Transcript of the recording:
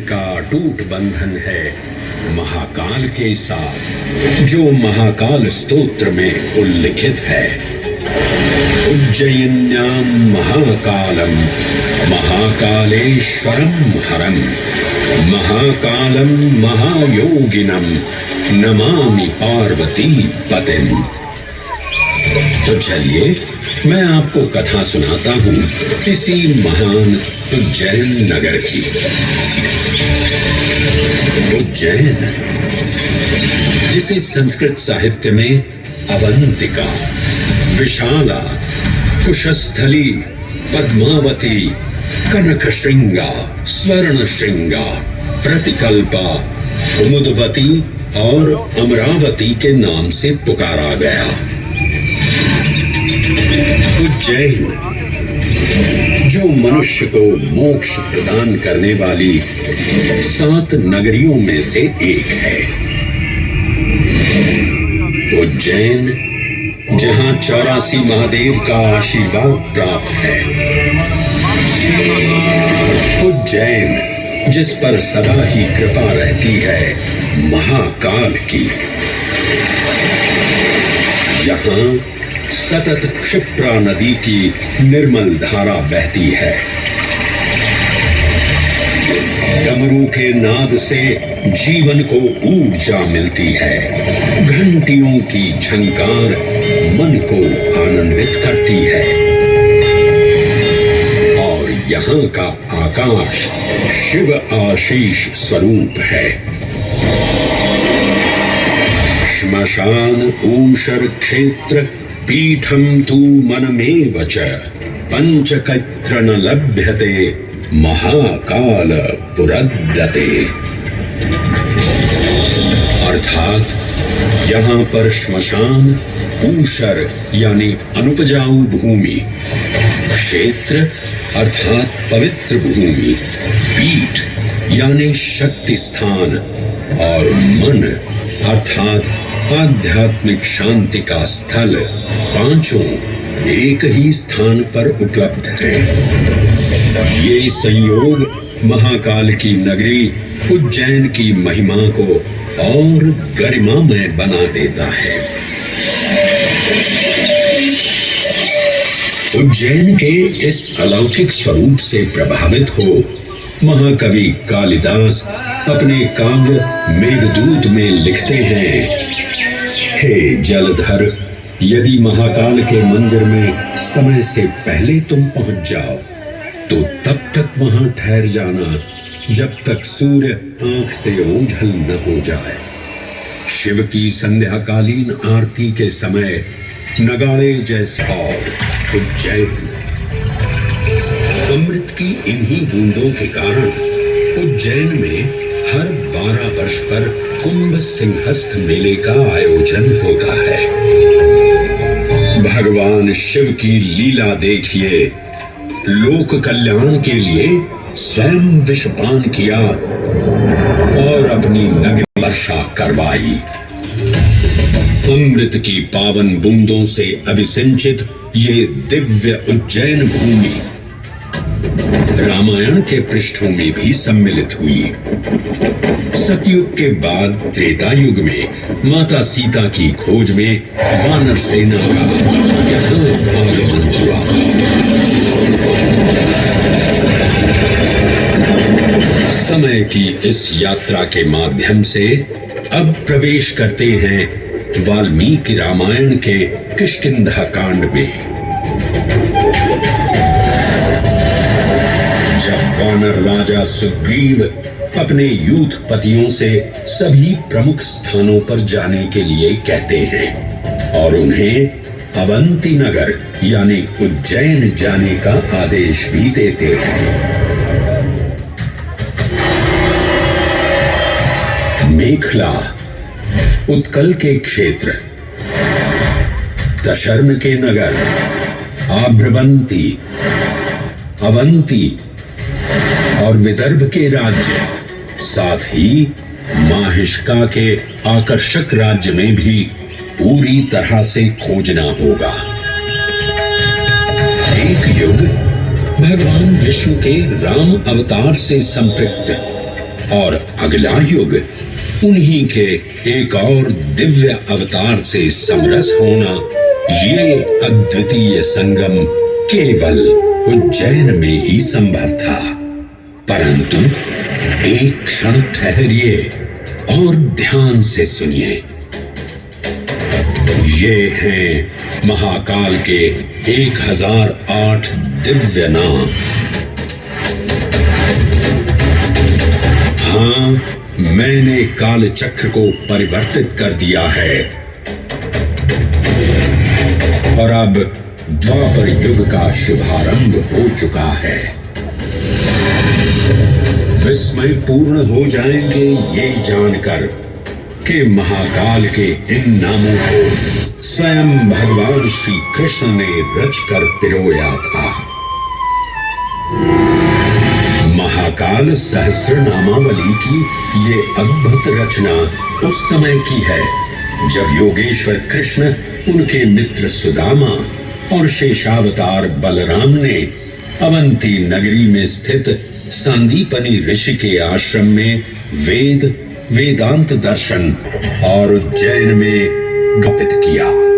का अटूट बंधन है महाकाल के साथ, जो महाकाल स्तोत्र में उल्लिखित है। उज्जयिन्यां महाकालम महाकालेश्वरम हरम महाकालम महायोगिनम नमामि पार्वती पतिम। तो चलिए मैं आपको कथा सुनाता हूँ इसी महान उज्जैन नगर की। उज्जैन, जिसे संस्कृत साहित्य में अवंतिका, विशाला, कुशस्थली, पद्मावती, कनकश्रृंगा, स्वर्णश्रृंगा, प्रतिकल्पा, कुमुदवती और अमरावती के नाम से पुकारा गया। उज्जैन, जो मनुष्य को मोक्ष प्रदान करने वाली 7 नगरियों में से एक है। उज्जैन, जहां 84 महादेव का आशीर्वाद प्राप्त है। उज्जैन, जिस पर सदा ही कृपा रहती है महाकाल की। यहाँ सतत क्षिप्रा नदी की निर्मल धारा बहती है। डमरू के नाद से जीवन को ऊर्जा मिलती है। घंटियों की झंकार मन को आनंदित करती है। और यहाँ का आकाश शिव आशीष स्वरूप है। श्मशान ऊषर क्षेत्र पीठम तू मनमेव च पंचकत्र न लभ्यते महाकाल पुरद्दते। अर्थात यहाँ पर श्मशान, ऊषर यानी अनुपजाऊ भूमि, क्षेत्र अर्थात पवित्र भूमि, पीठ यानी शक्ति स्थान और मन अर्थात आध्यात्मिक शांति का स्थल, पांचों एक ही स्थान पर उपलब्ध है। ये संयोग महाकाल की नगरी उज्जैन की महिमा को और गरिमामय बना देता है। उज्जैन के इस अलौकिक स्वरूप से प्रभावित हो महाकवि कालिदास अपने काव्य मेघदूत में लिखते हैं, हे जलधर, यदि महाकाल के मंदिर में समय से पहले तुम पहुंच जाओ तो तब तक वहां ठहर जाना जब तक सूर्य आंख से ओझल न हो जाए। शिव की संध्याकालीन आरती के समय नगाड़े जैसा उज्जैन। अमृत की इन्हीं बूंदों के कारण उज्जैन में हर 12 वर्ष पर कुंभ सिंहस्थ मेले का आयोजन होता है। भगवान शिव की लीला देखिए। लोक कल्याण के लिए स्वयं विषपान किया और अपनी नगरी वर्षा करवाई। अमृत की पावन बूंदों से अभिसिंचित ये दिव्य उज्जैन भूमि रामायण के पृष्ठों में भी सम्मिलित हुई। सतयुग के बाद त्रेता युग में माता सीता की खोज में वानर सेना का यहाँ आगमन हुआ। समय की इस यात्रा के माध्यम से अब प्रवेश करते हैं वाल्मीकि रामायण के किष्किंधा कांड में। जब वानर राजा सुग्रीव अपने यूथपतियों से सभी प्रमुख स्थानों पर जाने के लिए कहते हैं और उन्हें अवंती नगर यानी उज्जैन जाने का आदेश भी देते हैं। मेखला, उत्कल के क्षेत्र, दशर्न के नगर, आभ्रवंती, अवंती और विदर्भ के राज्य, साथ ही माहिष्का के आकर्षक राज्य में भी पूरी तरह से खोजना होगा। एक युग भगवान विष्णु के राम अवतार से संपृक्त और अगला युग उन्हीं के एक और दिव्य अवतार से समरस होना, ये अद्वितीय संगम केवल उज्जैन में ही संभव था। परंतु एक क्षण ठहरिए और ध्यान से सुनिए। ये हैं महाकाल के 1008 दिव्य नाम। हाँ, मैंने काल चक्र को परिवर्तित कर दिया है और अब द्वापर युग का शुभारंभ हो चुका है। विस्मय पूर्ण हो जाएंगे ये जानकर कि महाकाल के इन नामों को स्वयं भगवान श्री कृष्ण ने रचकर पिरोया था। महाकाल सहस्र नामावली की ये अद्भुत रचना उस समय की है जब योगेश्वर कृष्ण, उनके मित्र सुदामा और शेषावतार बलराम ने अवंती नगरी में स्थित सांदीपनी ऋषि के आश्रम में वेदांत दर्शन और उज्जैन में गपित किया।